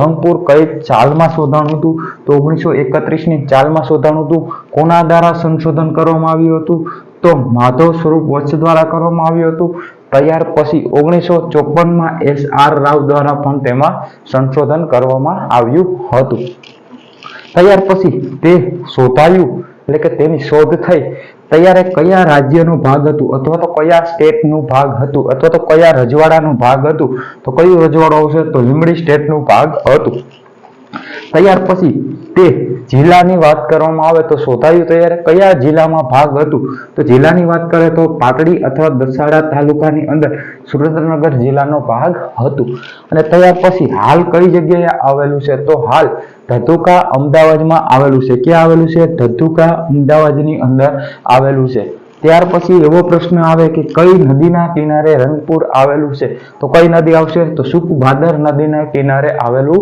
રંગપુર કઈ ચાલમાં શોધાણું હતું? તો 1931 ની ચાલમાં શોધાણું હતું. કોના દ્વારા સંશોધન કરવામાં આવ્યું હતું? તો માધવ સ્વરૂપ વત્સ દ્વારા કરવામાં આવ્યું હતું. ત્યાર પછી 1954 SR રાવ દ્વારા પણ તેમાં સંશોધન કરવામાં આવ્યું હતું. ત્યાર પછી તે શોધાયું એટલે કે તેની શોધ થઈ ત્યારે કયા રાજ્યનો ભાગ હતું અથવા તો કયા સ્ટેટનું ભાગ હતું અથવા તો કયા રજવાડાનું ભાગ હતું? તો કયું રજવાડો આવશે? તો લીંબડી સ્ટેટનું ભાગ હતું. ત્યાર પછી તે જિલ્લાની વાત કરવામાં આવે તો શોધાયું ત્યારે કયા જિલ્લામાં ભાગ હતું? તો જિલ્લાની વાત કરે તો પાટડી અથવા દસાડા તાલુકાની અંદર સુરેન્દ્રનગર જિલ્લાનો ભાગ હતું. અને ત્યાર પછી હાલ કઈ જગ્યાએ આવેલું છે? તો હાલ ધધુકા અમદાવાદમાં આવેલું છે. ક્યાં આવેલું છે? ધધુકા અમદાવાદની અંદર આવેલું છે. ત્યાર પછી એવો પ્રશ્ન આવે કે કઈ નદીના કિનારે રંગપુર આવેલું છે? તો કઈ નદી આવશે? તો સુખભાદર નદીના કિનારે આવેલું